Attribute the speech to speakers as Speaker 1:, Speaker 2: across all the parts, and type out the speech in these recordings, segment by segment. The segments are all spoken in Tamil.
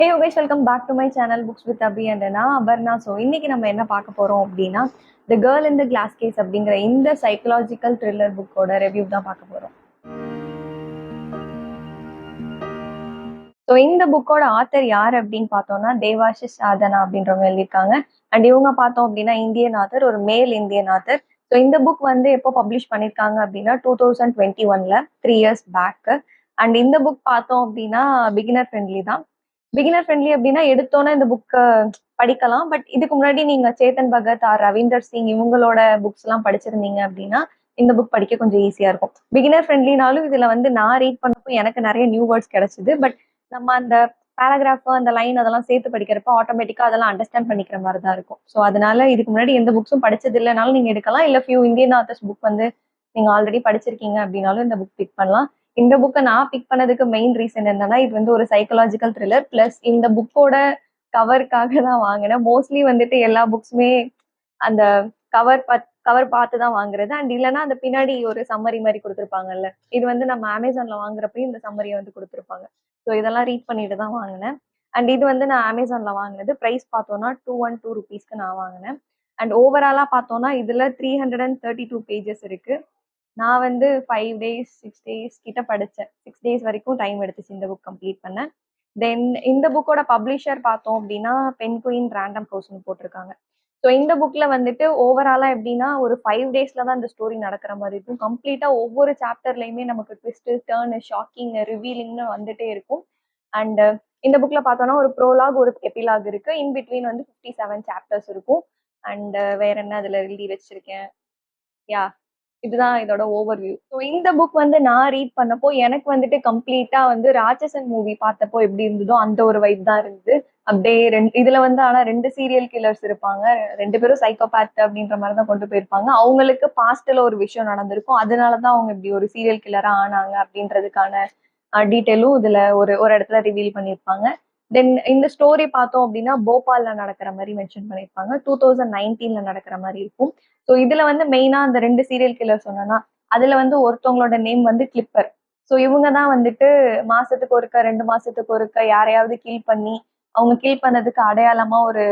Speaker 1: Hey you guys, welcome back to my channel Books with Abhi and நான் அபர்ணா. ஸோ இன்னைக்கு நம்ம என்ன பார்க்க போறோம் அப்படின்னா the girl in the glass case அப்படிங்கிற இந்த சைக்கலாஜிக்கல் த்ரில்லர் புக்கோட ரிவ்யூ தான் பார்க்க போறோம். ஸோ இந்த புக்கோட ஆத்தர் யார் அப்படின்னு பார்த்தோம்னா தேவாஷிஷ் சாதனா அப்படின்றவங்க எழுதியிருக்காங்க. அண்ட் இவங்க பார்த்தோம் அப்படின்னா இந்தியன் ஆத்தர், ஒரு மேல் இந்தியன் ஆத்தர். ஸோ இந்த புக் வந்து எப்போ பப்ளிஷ் பண்ணியிருக்காங்க அப்படின்னா 2021ல 3 years பேக். அண்ட் இந்த புக் பார்த்தோம் அப்படின்னா பிகினர் ஃப்ரெண்ட்லி தான். பிகினர் ஃப்ரெண்ட்லி அப்படின்னா எடுத்தோன்னே இந்த புக்கை படிக்கலாம். பட் இதுக்கு முன்னாடி நீங்க சேத்தன் பகத் ஆர் ரவீந்தர் சிங் இவங்களோட புக்ஸ் எல்லாம் படிச்சிருந்தீங்க அப்படின்னா இந்த புக் படிக்க கொஞ்சம் ஈஸியா இருக்கும். பிகினர் ஃப்ரெண்ட்லினாலும் இதுல வந்து நான் ரீட் பண்ணப்போ எனக்கு நிறைய நியூ வேர்ட்ஸ் கிடைச்சது. பட் நம்ம அந்த பேராகிராஃப் அந்த லைன் அதெல்லாம் சேர்த்து படிக்கிறப்ப ஆட்டோமேட்டிக்கா அதெல்லாம் அண்டர்ஸ்டாண்ட் பண்ணிக்கிற மாதிரி தான் இருக்கும். ஸோ அதனால இதுக்கு முன்னாடி எந்த புக்ஸும் படிச்சது இல்லைனாலும் நீங்க எடுக்கலாம். இல்ல ஃபியூ இந்தியன் ஆத்தர்ஸ் புக் வந்து நீங்க ஆல்ரெடி படிச்சிருக்கீங்க அப்படின்னாலும் இந்த புக் பிக் பண்ணலாம். இந்த புக்கை நான் பிக் பண்ணதுக்கு மெயின் ரீசன் என்னன்னா இது வந்து ஒரு சைக்கலாஜிக்கல் த்ரில்லர் பிளஸ் இந்த புக்கோட கவருக்காக தான் வாங்கினேன். மோஸ்ட்லி வந்துட்டு எல்லா புக்ஸுமே அந்த கவர் பார்த்து தான் வாங்குறது. அண்ட் இல்லைன்னா அந்த பின்னாடி ஒரு சம்மரி மாதிரி கொடுத்துருப்பாங்கல்ல, இது வந்து நம்ம அமேசான்ல வாங்குறப்பயும் இந்த சம்மரியை வந்து கொடுத்துருப்பாங்க. ஸோ இதெல்லாம் ரீட் பண்ணிட்டு தான் வாங்கினேன். அண்ட் இது வந்து நான் அமேசான்ல வாங்கினது. ப்ரைஸ் பார்த்தோம்னா 212 rupeesக்கு நான் வாங்கினேன். அண்ட் ஓவராலா பார்த்தோம்னா இதுல 332 பேஜஸ் இருக்கு. நான் வந்து 5 days 6 days கிட்ட படித்தேன். 6 days வரைக்கும் டைம் எடுத்துச்சு இந்த புக் கம்ப்ளீட் பண்ண. தென் இந்த புக்கோட பப்ளிஷர் பார்த்தோம் அப்படின்னா பென்குயின் ரேண்டம் ஹவுஸ்னு போட்டிருக்காங்க. ஸோ இந்த புக்ல வந்துட்டு ஓவராலா எப்படின்னா ஒரு 5 daysல தான் இந்த ஸ்டோரி நடக்கிற மாதிரி இருக்கும். கம்ப்ளீட்டா ஒவ்வொரு சாப்டர்லயுமே நமக்கு ட்விஸ்ட், டர்ன், ஷாக்கிங், ரிவீலிங்னு வந்துட்டே இருக்கும். அண்ட் இந்த புக்ல பார்த்தோம்னா ஒரு ப்ரோலாக், ஒரு எபிலாக் இருக்கு. இன் பிட்வீன் வந்து 57 சாப்டர்ஸ் இருக்கும். அண்ட் வேற என்ன அதுல எழுதி வச்சிருக்கேன், யா இதுதான் இதோட ஓவர்வியூ. ஸோ இந்த புக் வந்து நான் ரீட் பண்ணப்போ எனக்கு வந்துட்டு கம்ப்ளீட்டா வந்து ராட்சசன் மூவி பார்த்தப்போ எப்படி இருந்ததோ அந்த ஒரு வைப் தான் இருந்தது. அப்படியே இதுல வந்து ஆனா 2 சீரியல் கில்லர்ஸ் இருப்பாங்க. 2 பேரும் சைக்கோபாத் அப்படின்ற மாதிரி தான் கொண்டு போயிருப்பாங்க. அவங்களுக்கு பாஸ்ட்ல ஒரு விஷயம் நடந்திருக்கும். அதனாலதான் அவங்க இப்படி ஒரு சீரியல் கில்லரா ஆனாங்க அப்படின்றதுக்கான டீட்டெயிலும் இதுல ஒரு ஒரு இடத்துல ரிவீல் பண்ணியிருப்பாங்க. தென் இந்த ஸ்டோரி பார்த்தோம் அப்படின்னா போபால்ல நடக்கிற மாதிரி மென்ஷன் பண்ணியிருப்பாங்க. 2019ல நடக்கிற மாதிரி இருக்கும். ஸோ இதுல வந்து மெயினா அந்த 2 சீரியல் கில்லர் சொன்னேன்னா அதுல வந்து ஒருத்தவங்களோட நேம் வந்து கிளிப்பர். ஸோ இவங்க தான் வந்துட்டு மாசத்துக்கு ஒருக்க 2 மாசத்துக்கு ஒருக்க யாரையாவது கில் பண்ணி அவங்க கில் பண்ணதுக்கு அடையாளமா ஒரு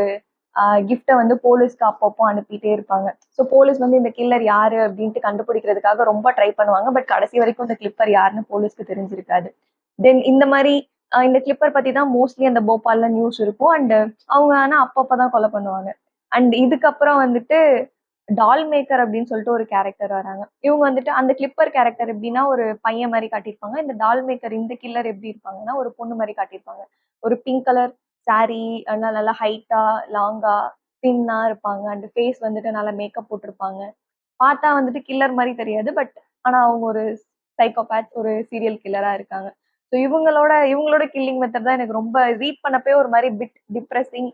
Speaker 1: கிஃப்டை வந்து போலீஸ்க்கு அப்பப்போ அனுப்பிட்டே இருப்பாங்க. ஸோ போலீஸ் வந்து இந்த கில்லர் யாரு அப்படின்ட்டு கண்டுபிடிக்கிறதுக்காக ரொம்ப ட்ரை பண்ணுவாங்க. பட் கடைசி வரைக்கும் இந்த கிளிப்பர் யாருன்னு போலீஸ்க்கு தெரிஞ்சிருக்காது. தென் இந்த மாதிரி இந்த கிளிப்பர் பத்தி தான் மோஸ்ட்லி அந்த போபால்ல நியூஸ் இருக்கும். அண்ட் அவங்க ஆனா அப்பப்பதான் கொலை பண்ணுவாங்க. அண்ட் இதுக்கப்புறம் வந்துட்டு டால் மேக்கர் அப்படின்னு சொல்லிட்டு ஒரு கேரக்டர் வராங்க. இவங்க வந்துட்டு அந்த கிளிப்பர் கேரக்டர் எப்படின்னா ஒரு பையன் மாதிரி காட்டியிருப்பாங்க. இந்த டால் மேக்கர் இந்த கில்லர் எப்படி இருப்பாங்கன்னா ஒரு பொண்ணு மாதிரி காட்டியிருப்பாங்க. ஒரு பிங்க் கலர் சாரி, நல்லா ஹைட்டா லாங்கா தின்னா இருப்பாங்க. அண்ட் ஃபேஸ் வந்துட்டு நல்லா மேக்கப் போட்டிருப்பாங்க. பார்த்தா வந்துட்டு கில்லர் மாதிரி தெரியாது. பட் ஆனா அவங்க ஒரு சைக்கோபேத், ஒரு சீரியல் கில்லரா இருக்காங்க. ஸோ இவங்களோட கில்லிங் மெத்தட் தான் எனக்கு ரொம்ப ரீட் பண்ணப்பே ஒரு மாதிரி பிட் டிப்ரெசிங்,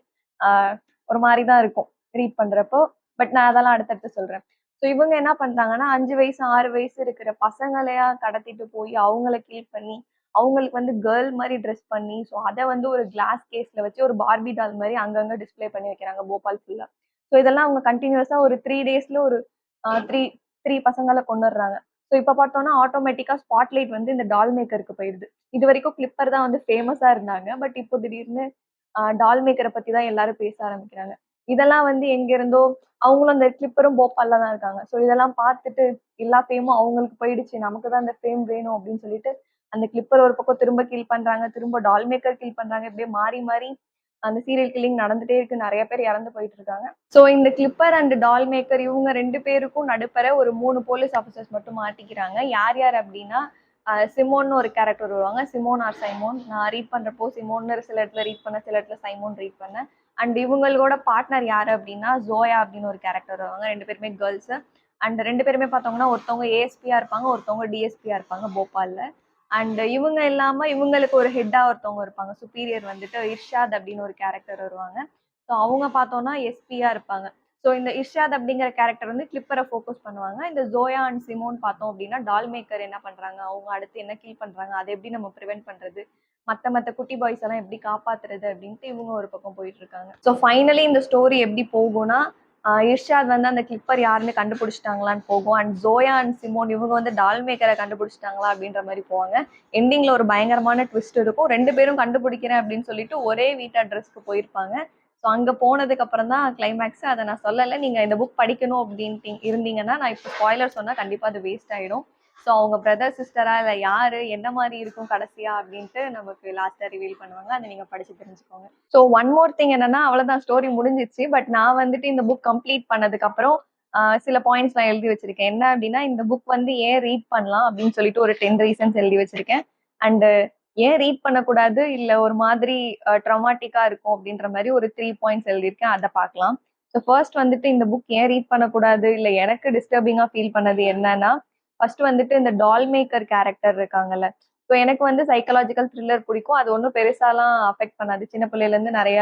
Speaker 1: ஒரு மாதிரி தான் இருக்கும் ரீட் பண்றப்போ. பட் நான் அதெல்லாம் அடுத்தடுத்து சொல்றேன். ஸோ இவங்க என்ன பண்றாங்கன்னா 5 வயசு 6 வயசு இருக்கிற பசங்களையா கடத்திட்டு போய் அவங்கள கில் பண்ணி அவங்களுக்கு வந்து கேர்ள் மாதிரி ட்ரெஸ் பண்ணி ஸோ அதை வந்து ஒரு கிளாஸ் கேஸ்ல வச்சு ஒரு பார்பி டால் மாதிரி அங்கங்க டிஸ்பிளே பண்ணி வைக்கிறாங்க போபால் ஃபுல்லா. ஸோ இதெல்லாம் அவங்க கண்டினியூஸா ஒரு 3 daysல ஒரு த்ரீ த்ரீ பசங்களை கொண்டுடுறாங்க. ஸோ இப்போ பார்த்தோம்னா ஆட்டோமேட்டிக்கா ஸ்பாட்லைட் வந்து இந்த டால் மேக்கருக்கு போயிடுது. இது வரைக்கும் கிளிப்பர் தான் வந்து ஃபேமஸா இருந்தாங்க. பட் இப்போ திடீர்னு டால் மேக்கரை பத்தி தான் எல்லாரும் பேச ஆரம்பிக்கிறாங்க. இதெல்லாம் வந்து எங்க இருந்தோ அவங்களும் அந்த கிளிப்பரும் போபால்ல தான் இருக்காங்க. ஸோ இதெல்லாம் பார்த்துட்டு எல்லா ஃபேமும் அவங்களுக்கு போயிடுச்சு, நமக்கு தான் அந்த ஃபேம் வேணும் அப்படின்னு சொல்லிட்டு அந்த கிளிப்பர் ஒரு பக்கம் திரும்ப கில் பண்றாங்க, திரும்ப டால் மேக்கர் கில் பண்றாங்க. இப்படியே மாறி மாறி அந்த சீரியல் கில்லிங் நடந்துட்டே இருக்கு. நிறைய பேர் இறந்து போயிட்டு இருக்காங்க. ஸோ இந்த கிளிப்பர் அண்ட் டால் மேக்கர் இவங்க 2 பேருக்கும் நடுப்பற ஒரு 3 போலீஸ் ஆஃபீஸர்ஸ் மட்டும் மாட்டிக்கிறாங்க. யார் யார் அப்படின்னா சிமோன்னு ஒரு கேரக்டர் வருவாங்க. Simone or Simon. நான் ரீட் பண்றப்போ சிமோன்னு சில இடத்துல ரீட் பண்ண, சில இடத்துல சைமோன் ரீட் பண்ணேன். அண்ட் இவங்களோட பார்ட்னர் யாரு அப்படின்னா ஜோயா அப்படின்னு ஒரு கேரக்டர் வருவாங்க. 2 பேருமே கேர்ள்ஸ். அண்ட் 2 பேருமே பார்த்தோம்னா ஒருத்தவங்க ஏஎஸ்பியா இருப்பாங்க, ஒருத்தவங்க டிஎஸ்பியா இருப்பாங்க போபால்ல. அண்ட் இவங்க இல்லாம இவங்களுக்கு ஒரு ஹெட்டா ஒருத்தவங்க இருப்பாங்க, சுப்பீரியர் வந்துட்டு இர்ஷாத் அப்படின்னு ஒரு கேரக்டர் வருவாங்க. ஸோ அவங்க பார்த்தோம்னா எஸ்பியா இருப்பாங்க. ஸோ இந்த இர்ஷாத் அப்படிங்கிற கேரக்டர் வந்து கிளிப்பரை ஃபோக்கஸ் பண்ணுவாங்க. இந்த ஜோயா அண்ட் சிமோன் பார்த்தோம் அப்படின்னா டால் மேக்கர் என்ன பண்றாங்க, அவங்க அடுத்து என்ன கில் பண்றாங்க, அதை எப்படி நம்ம ப்ரிவென்ட் பண்றது, மத்த குட்டி பாய்ஸ் எல்லாம் எப்படி காப்பாத்துறது அப்படின்ட்டு இவங்க ஒரு பக்கம் போயிட்டு இருக்காங்க. ஸோ ஃபைனலி இந்த ஸ்டோரி எப்படி போகும்னா இர்ஷாத் வந்து அந்த கிளிப்பர் யாருன்னு கண்டுபிடிச்சிட்டாங்களான்னு போகும். அண்ட் ஜோயா அண்ட் சிமோன் இவங்க வந்து டால் மேக்கரை கண்டுபிடிச்சிட்டாங்களா அப்படின்ற மாதிரி போவாங்க. எண்டிங்ல ஒரு பயங்கரமான ட்விஸ்ட் இருக்கும். 2 பேரும் கண்டுபிடிக்கிறேன் அப்படின்னு சொல்லிட்டு ஒரே வீட்டு அட்ரஸ்க்கு போயிருப்பாங்க. ஸோ அங்க போனதுக்கு அப்புறம் தான் கிளைமேக்ஸ். அதை நான் சொல்லலை. நீங்க இந்த புக் படிக்கணும் அப்படின்ட்டு இருந்தீங்கன்னா நான் இப்போ ஸ்பாய்லர் சொன்னா கண்டிப்பா அது வேஸ்ட் ஆயிடும். ஸோ அவங்க பிரதர் சிஸ்டரா இல்லை யாரு என்ன மாதிரி இருக்கும் கடைசியா அப்படின்ட்டு நமக்கு லாஸ்டா ரிவீல் பண்ணுவாங்க. அதை நீங்க படிச்சு தெரிஞ்சுக்கோங்க. ஸோ ஒன் மோர் திங் என்னன்னா, அவ்வளவுதான் ஸ்டோரி முடிஞ்சிச்சு. பட் நான் வந்துட்டு இந்த புக் கம்ப்ளீட் பண்ணதுக்கு அப்புறம் சில பாயிண்ட்ஸ் நான் எழுதி வச்சிருக்கேன். என்ன அப்படின்னா, இந்த புக் வந்து ஏன் ரீட் பண்ணலாம் அப்படின்னு சொல்லிட்டு ஒரு 10 ரீசன்ஸ் எழுதி வச்சிருக்கேன். அண்ட் ஏன் ரீட் பண்ணக்கூடாது இல்ல ஒரு மாதிரி ட்ராமாட்டிக்கா இருக்கும் அப்படின்ற மாதிரி ஒரு 3 பாயிண்ட்ஸ் எழுதியிருக்கேன். அதை பார்க்கலாம். ஸோ ஃபர்ஸ்ட் வந்துட்டு இந்த புக் ஏன் ரீட் பண்ணக்கூடாது இல்ல எனக்கு டிஸ்டர்பிங்கா ஃபீல் பண்ணது என்னன்னா, ஃபர்ஸ்ட் வந்துட்டு இந்த டால் மேக்கர் கேரக்டர் இருக்காங்கல்ல. ஸோ எனக்கு வந்து சைக்காலஜிக்கல் த்ரில்லர் பிடிக்கும். அது ஒன்றும் பெருசாலாம் அஃபெக்ட் பண்ணாது. சின்ன பிள்ளையில இருந்து நிறைய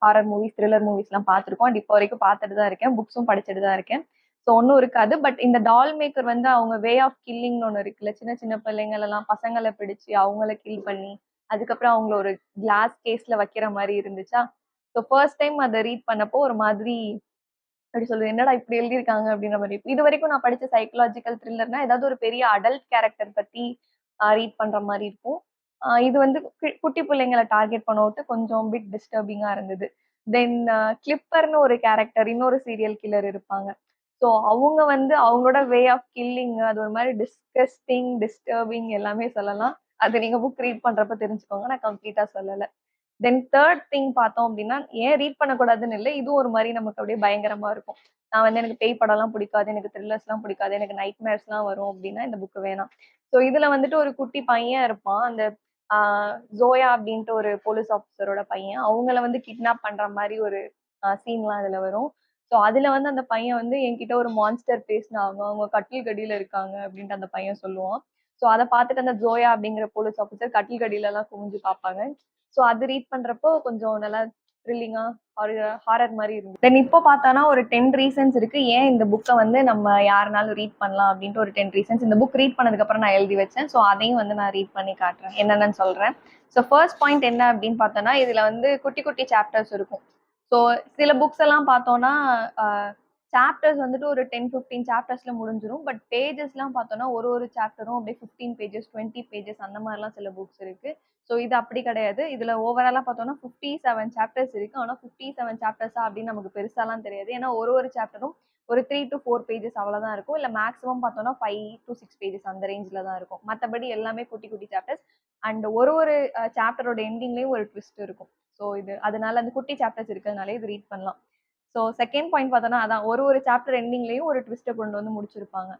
Speaker 1: ஹாரர் மூவிஸ், த்ரில்லர் மூவிஸ்லாம் பார்த்துருக்கோம். அண்ட் இப்போ வரைக்கும் பார்த்துட்டு தான் இருக்கேன். புக்ஸும் படிச்சுட்டு தான் இருக்கேன். ஸோ ஒன்றும் இருக்காது. பட் இந்த டால் மேக்கர் வந்து அவங்க வே ஆஃப் கில்லிங்னு ஒன்று இருக்குல்ல. சின்ன சின்ன பிள்ளைங்களெல்லாம் பசங்களை பிடிச்சு அவங்கள கில் பண்ணி அதுக்கப்புறம் அவங்கள ஒரு கிளாஸ் கேஸ்ல வைக்கிற மாதிரி இருந்துச்சா. ஸோ ஃபர்ஸ்ட் டைம் அதை ரீட் பண்ணப்போ ஒரு மாதிரி அப்படி சொல்லுது, என்னடா இப்படி எழுதியிருக்காங்க அப்படின்ற மாதிரி. இது வரைக்கும் நான் படிச்ச சைக்கலாஜிக்கல் த்ரில்லர்னா ஏதாவது ஒரு பெரிய அடல்ட் கேரக்டர் பத்தி ரீட் பண்ற மாதிரி இருக்கும். இது வந்து குட்டி பிள்ளைங்களை டார்கெட் பண்ண விட்டு கொஞ்சம் பிட் டிஸ்டர்பிங்கா இருந்தது. தென் கிளிப்பர்னு ஒரு கேரக்டர், இன்னொரு சீரியல் கில்லர் இருப்பாங்க. ஸோ அவங்க வந்து அவங்களோட வே ஆஃப் கில்லிங் அது ஒரு மாதிரி டிஸ்கஸ்டிங், டிஸ்டர்பிங் எல்லாமே சொல்லலாம். அது நீங்க புக் ரீட் பண்றப்ப தெரிஞ்சுக்கோங்க. நான் கம்ப்ளீட்டா சொல்லல. தென் தேர்ட் திங் பார்த்தோம் அப்படின்னா, ஏன் ரீட் பண்ணக்கூடாதுன்னு இல்லை. இதுவும் ஒரு மாதிரி நமக்கு அப்படியே பயங்கரமா இருக்கும். நான் வந்து எனக்கு பேய் படம்லாம் பிடிக்காது, எனக்கு த்ரில்லர்ஸ்லாம் பிடிக்காது, எனக்கு நைட் மேர்ஸ்லாம் வரும் அப்படின்னா இந்த புக் வேணாம். ஸோ இதுல வந்துட்டு ஒரு குட்டி பையன் இருப்பான். அந்த ஜோயா அப்படின்ட்டு ஒரு போலீஸ் ஆஃபீஸரோட பையன். அவங்கள வந்து கிட்னாப் பண்ற மாதிரி ஒரு சீன்லாம் அதுல வரும். ஸோ அதுல வந்து அந்த பையன் வந்து என்கிட்ட ஒரு மான்ஸ்டர் பேசினாங்க, அவங்க கட்டில் கடியில இருக்காங்க அப்படின்ட்டு அந்த பையன் சொல்லுவான். ஸோ அதை பார்த்துட்டு அந்த ஜோயா அப்படிங்கிற போலீஸ் ஆஃபீஸர் கட்டில் கடியில எல்லாம் குமிஞ்சு பார்ப்பாங்க. ஸோ அது ரீட் பண்றப்போ கொஞ்சம் நல்லா த்ரில்லிங்கா ஹாரர் மாதிரி இருந்துச்சு. தென் இப்போ பார்த்தானா ஒரு 10 ரீசன்ஸ் இருக்கு ஏன் இந்த புக்கை வந்து நம்ம யாருனாலும் ரீட் பண்ணலாம் அப்படின்ட்டு ஒரு 10 ரீசன்ஸ் இந்த புக் ரீட் பண்ணதுக்கு அப்புறம் நான் எழுதி வச்சேன். ஸோ அதையும் வந்து நான் ரீட் பண்ணி காட்டுறேன், என்னென்னு சொல்றேன். ஸோ ஃபர்ஸ்ட் பாயிண்ட் என்ன அப்படின்னு பார்த்தோன்னா, இதுல வந்து குட்டி குட்டி சாப்டர்ஸ் இருக்கும். ஸோ சில புக்ஸ் எல்லாம் பார்த்தோன்னா சாப்டர்ஸ் வந்துட்டு ஒரு 10-15 சாப்டர்ஸ்ல முடிஞ்சிடும். பட் பேஜஸ்லாம் பார்த்தோன்னா ஒரு சாப்டரும் அப்படியே 15 பேஜஸ், 20 பேஜஸ் அந்த மாதிரிலாம் சில புக்ஸ் இருக்கு. ஸோ இது அப்படி கிடையாது. இதுல ஓவராலா பார்த்தோம்னா 57 சாப்டர்ஸ் இருக்கு. ஆனா 57 சாப்டர்ஸா அப்படின்னு நமக்கு பெருசாலாம் தெரியாது. ஏன்னா ஒரு சாப்டரும் ஒரு 3 to 4 பேஜஸ் அவ்வளவுதான் இருக்கும். இல்ல மேக்ஸிமம் பார்த்தோம்னா 5 to 6 பேஜஸ் அந்த ரேஞ்சில தான் இருக்கும். மற்றபடி எல்லாமே குட்டி குட்டி சாப்டர்ஸ். அண்ட் ஒரு சாப்டரோட எண்டிங்லயும் ஒரு ட்விஸ்ட் இருக்கும். ஸோ இது அதனால அந்த குட்டி சாப்டர்ஸ் இருக்கிறதுனால இது ரீட் பண்ணலாம். ஸோ செகண்ட் பாயிண்ட் பார்த்தோம்னா அதான் ஒரு சாப்டர் எண்டிங்லயும் ஒரு ட்விஸ்ட்டை கொண்டு வந்து முடிச்சிருப்பாங்க.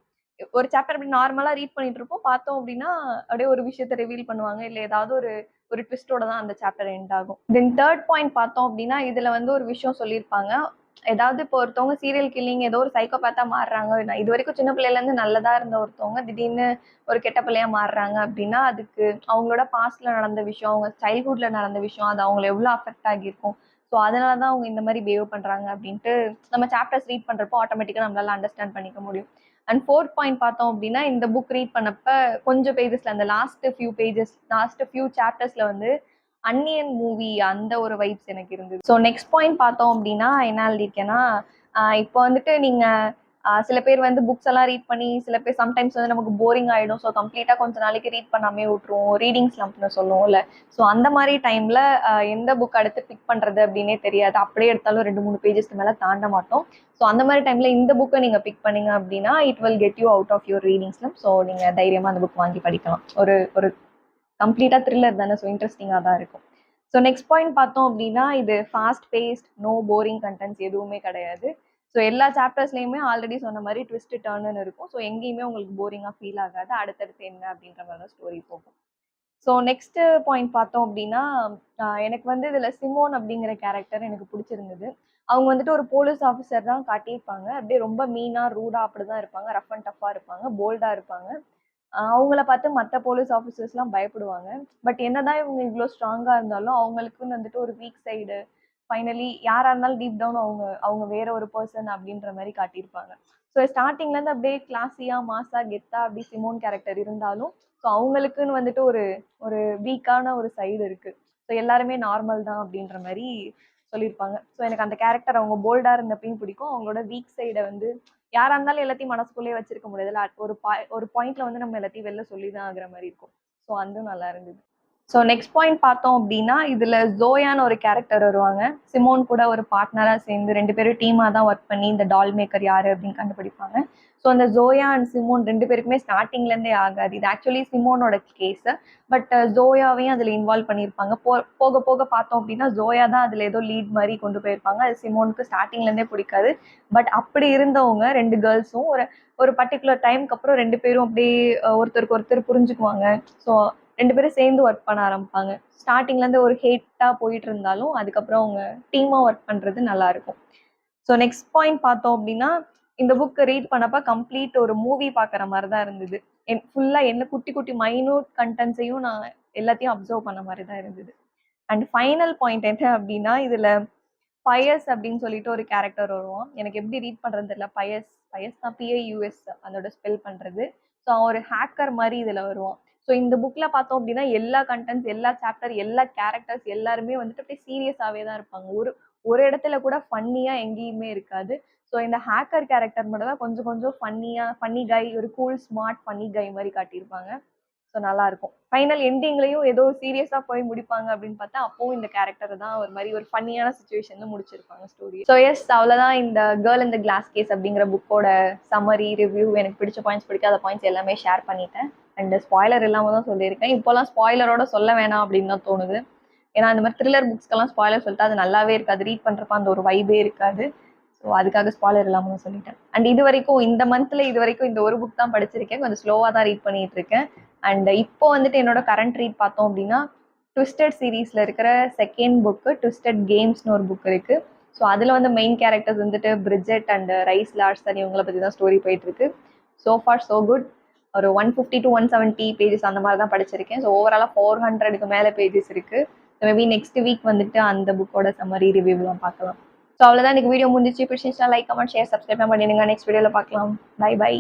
Speaker 1: ஒரு சாப்டர் அப்படி நார்மலா ரீட் பண்ணிட்டு இருப்போம். பார்த்தோம் அப்படின்னா அப்படியே ஒரு விஷயத்தை ரிவீல் பண்ணுவாங்க. இல்ல ஏதாவது ஒரு ஒரு ட்விஸ்டோட தான் அந்த சாப்டர் எண்ட் ஆகும். தென் தேர்ட் பாயிண்ட் பார்த்தோம் அப்படின்னா இதுல வந்து ஒரு விஷயம் சொல்லியிருப்பாங்க. ஏதாவது இப்போ ஒருத்தவங்க சீரியல் கில்லிங் ஏதோ ஒரு சைக்கோபேத்தா மாறுறாங்க. நான் இது வரைக்கும் சின்ன பிள்ளையில இருந்து நல்லதா இருந்த ஒருத்தவங்க திடீர்னு ஒரு கெட்ட பிள்ளையா மாறுறாங்க அப்படின்னா அதுக்கு அவங்களோட பாஸ்ட்ல நடந்த விஷயம், அவங்க சைல்ட்ஹுட்ல நடந்த விஷயம், அது அவங்களை எவ்வளவு அஃபெக்ட் ஆகியிருக்கும். ஸோ அதனாலதான் அவங்க இந்த மாதிரி பிஹேவ் பண்றாங்க அப்படின்ட்டு நம்ம சாப்டர்ஸ் ரீட் பண்றப்போ ஆட்டோமேட்டிக்கா நம்மளால அண்டர்ஸ்டாண்ட் பண்ணிக்க முடியும். அண்ட் ஃபோர்த் பாயிண்ட் பார்த்தோம் அப்படின்னா இந்த புக் ரீட் பண்ணப்ப கொஞ்சம் பேஜஸ்ல அந்த லாஸ்ட் ஃபியூ சாப்டர்ஸ்ல வந்து அன்னியன் மூவி அந்த ஒரு வைப்ஸ் எனக்கு இருந்தது. ஸோ நெக்ஸ்ட் பாயிண்ட் பார்த்தோம் அப்படின்னா என்ன எழுதியிருக்கேன்னா, இப்போ வந்துட்டு நீங்க சில பேர் வந்து புக்ஸ் எல்லாம் ரீட் பண்ணி சில பேர் சம்டைம்ஸ் வந்து நமக்கு போரிங் ஆயிடும். ஸோ கம்ப்ளீட்டா கொஞ்ச நாளைக்கு ரீட் பண்ணாமே விட்டுருவோம், ரீடிங் ஸ்லம்ப்னு சொல்லுவோம்ல. ஸோ அந்த மாதிரி டைம்ல எந்த புக் அடுத்து பிக் பண்றது அப்படின்னே தெரியாது. அப்படியே எடுத்தாலும் 2-3 பேஜஸ்க்கு மேல தாண்ட மாட்டோம். ஸோ அந்த மாதிரி டைம்ல இந்த புக்கை நீங்க பிக் பண்ணீங்க அப்படின்னா it will get you out of your reading slump. So நீங்க தைரியமா அந்த புக் வாங்கி படிக்கலாம். ஒரு ஒரு கம்ப்ளீட்டா த்ரில்லர் தானே, ஸோ இன்ட்ரெஸ்டிங்காக தான் இருக்கும். ஸோ நெக்ஸ்ட் பாயிண்ட் பார்த்தோம் அப்படின்னா இது fast paced, no boring contents எதுவுமே கிடையாது. ஸோ எல்லா சாப்டர்ஸ்லையுமே ஆல்ரெடி சொன்ன மாதிரி ட்விஸ்ட் டர்ன்னு இருக்கும். ஸோ எங்கேயுமே உங்களுக்கு போரிங்காக ஃபீல் ஆகாது. அடுத்தடுத்து என்ன அப்படின்ற மாதிரி தான் ஸ்டோரி போகும். ஸோ நெக்ஸ்ட் பாயிண்ட் பார்த்தோம் அப்படின்னா எனக்கு வந்து இதில் சிமோன் அப்படிங்கிற கேரக்டர் எனக்கு பிடிச்சிருந்தது. அவங்க வந்துட்டு ஒரு போலீஸ் ஆஃபீஸர் தான் காட்டியிருப்பாங்க. அப்படியே ரொம்ப மீனா ரூடா அப்படிதான் இருப்பாங்க. ரஃப் அண்ட் டஃபா இருப்பாங்க, போல்டா இருப்பாங்க. அவங்கள பார்த்து மற்ற போலீஸ் ஆஃபீஸர்ஸ்லாம் பயப்படுவாங்க. பட் என்னதான் இவங்க இவ்வளோ ஸ்ட்ராங்கா இருந்தாலும் அவங்களுக்குன்னு வந்துட்டு ஒரு வீக் சைடு, ஃபைனலி யாரா இருந்தாலும் டீப் டவுன் அவங்க அவங்க வேற ஒரு பர்சன் அப்படின்ற மாதிரி காட்டியிருப்பாங்க. ஸோ ஸ்டார்டிங்ல இருந்து அப்படியே கிளாஸியா மாசா கெத்தா அப்படி சிமோன் கேரக்டர் இருந்தாலும் ஸோ அவங்களுக்குன்னு வந்துட்டு ஒரு ஒரு வீக்கான ஒரு சைடு இருக்கு. ஸோ எல்லாருமே நார்மல் தான் அப்படின்ற மாதிரி சொல்லியிருப்பாங்க. ஸோ எனக்கு அந்த கேரக்டர் அவங்க போல்டா இருந்தப்பயும் பிடிக்கும். அவங்களோட வீக் சைடை வந்து யாரா இருந்தாலும் எல்லாத்தையும் மனசுக்குள்ளேயே வச்சிருக்க முடியாதுல்ல. ஒரு பாயிண்ட்ல வந்து நம்ம எல்லாத்தையும் வெளில சொல்லி தான் ஆகுற மாதிரி இருக்கும். ஸோ அதுவும் நல்லா இருந்தது. ஸோ நெக்ஸ்ட் பாயிண்ட் பார்த்தோம் அப்படின்னா இதுல ஜோயான்னு ஒரு கேரக்டர் வருவாங்க. சிமோன் கூட ஒரு பார்ட்னரா சேர்ந்து 2 பேரும் டீமா தான் ஒர்க் பண்ணி இந்த டால் மேக்கர் யாரு அப்படின்னு கண்டுபிடிப்பாங்க. ஸோ அந்த ஜோயா அண்ட் சிமோன் 2 பேருக்குமே ஸ்டார்டிங்ல இருந்தே ஆகாது. இது ஆக்சுவலி சிமோனோட கேஸ். பட் ஜோயாவையும் அதுல இன்வால்வ் பண்ணியிருப்பாங்க. போக போக பார்த்தோம் அப்படின்னா ஜோயா தான் அதுல ஏதோ லீட் மாதிரி கொண்டு போயிருப்பாங்க. அது சிமோனுக்கு ஸ்டார்டிங்ல இருந்தே பிடிக்காது. பட் அப்படி இருந்தவங்க 2 கேர்ள்ஸும் ஒரு ஒரு பர்டிகுலர் டைம்க்கு அப்புறம் 2 பேரும் அப்படியே ஒருத்தருக்கு ஒருத்தர் புரிஞ்சுக்குவாங்க. ஸோ 2 பேரும் சேர்ந்து ஒர்க் பண்ண ஆரம்பிப்பாங்க. ஸ்டார்டிங்ல இருந்து ஒரு ஹேட்டா போயிட்டு இருந்தாலும் அதுக்கப்புறம் அவங்க டீமா ஒர்க் பண்றது நல்லா இருக்கும். ஸோ நெக்ஸ்ட் பாயிண்ட் பார்த்தோம் அப்படின்னா இந்த புக் ரீட் பண்ணப்ப கம்ப்ளீட் ஒரு மூவி பார்க்குற மாதிரி தான் இருந்தது. ஃபுல்லா என்ன குட்டி குட்டி மைனூட் கண்டென்ட்ஸையும் நான் எல்லாத்தையும் அப்சர்வ் பண்ண மாதிரி தான் இருந்தது. அண்ட் ஃபைனல் பாயிண்ட் என்ன அப்படின்னா இதுல பயஸ் அப்படின்னு சொல்லிட்டு ஒரு கேரக்டர் வருவான். எனக்கு எப்படி ரீட் பண்றது தெரியல. பயஸ் தான் PIUS அதோட ஸ்பெல் பண்றது. ஸோ அவன் ஒரு ஹேக்கர் மாதிரி இதுல வருவான். ஸோ இந்த புக்ல பார்த்தோம் அப்படின்னா எல்லா கண்டென்ட்ஸ், எல்லா சாப்டர், எல்லா கேரக்டர்ஸ் எல்லாருமே வந்துட்டு அப்படியே சீரியஸாவே தான் இருப்பாங்க. ஒரு ஒரு இடத்துல கூட ஃபன்னியா எங்கேயுமே இருக்காது. ஸோ இந்த ஹேக்கர் கேரக்டர் மட்டும் தான் கொஞ்சம் கொஞ்சம் ஃபன்னி கை, ஒரு கூல் ஸ்மார்ட் ஃபன்னி கை மாதிரி காட்டியிருப்பாங்க. ஸோ நல்லா இருக்கும். ஃபைனல் எண்டிங்லயும் ஏதோ சீரியஸா போய் முடிப்பாங்க அப்படின்னு பார்த்தா அப்பவும் இந்த கேரக்டர் தான் ஒரு மாதிரி ஒரு ஃபன்னியான சுச்சுவேஷன்ல முடிச்சிருப்பாங்க ஸ்டோரி. ஸோ எஸ், அவ்வளோதான் இந்த கேர்ள் இந்த கிளாஸ் கேஸ் அப்படிங்கிற புக்கோட சம்மரி ரிவ்யூ. எனக்கு பிடிச்ச பாயிண்ட்ஸ், பிடிக்காத பாயிண்ட்ஸ் எல்லாமே ஷேர் பண்ணிட்டேன். அண்ட் ஸ்பாய்லர் இல்லாம தான் சொல்லியிருக்கேன். இப்போலாம் ஸ்பாய்லரோட சொல்ல வேணாம் அப்படின்னு தான் தோணுது. ஏன்னா இந்த மாதிரி த்ரில்லர் புக்ஸ்க்கெல்லாம் ஸ்பாய்லர் சொல்லிட்டு அது நல்லாவே இருக்காது. ரீட் பண்றப்ப அந்த ஒரு வைபே இருக்காது. ஸோ அதுக்காக ஸ்பாய்லர் இல்லாம தான் சொல்லிட்டேன். அண்ட் இது வரைக்கும் இந்த மந்த்ல இது வரைக்கும் இந்த ஒரு புக் தான் படிச்சிருக்கேன். கொஞ்சம் ஸ்லோவா தான் ரீட் பண்ணிட்டு இருக்கேன். அண்ட் இப்போ வந்துட்டு என்னோட கரண்ட் ரீட் பார்த்தோம் அப்படின்னா ட்விஸ்டட் சீரீஸ்ல இருக்கிற செகண்ட் புக்கு ட்விஸ்டட் கேம்ஸ்னு ஒரு புக் இருக்கு. ஸோ அதுல வந்து மெயின் கேரக்டர்ஸ் வந்துட்டு பிரிஜெட் அண்ட் ரைஸ் லார்சன் இவங்களை பத்தி தான் ஸ்டோரி போயிட்டு இருக்கு. So for so good. ஒரு 150 to 170 பேஜஸ் அந்த மாதிரி தான் படிச்சிருக்கேன். ஸோ ஓவராலா 400க்கு மேல பேஜஸ் இருக்கு. மேபி நெக்ஸ்ட் வீக் வந்துட்டு அந்த புக்கோட சம்மரி ரிவ்யூலாம் பார்க்கலாம். ஸோ அவ்வளோதான், இன்னைக்கு வீடியோ முடிஞ்சிச்சு. பிடிச்சிருந்துச்சுன்னா லைக், கமெண்ட், ஷேர், சப்ஸ்கிரைப் பண்ணிடுங்க. நெக்ஸ்ட் வீடியோவில் பார்க்கலாம். Bye by.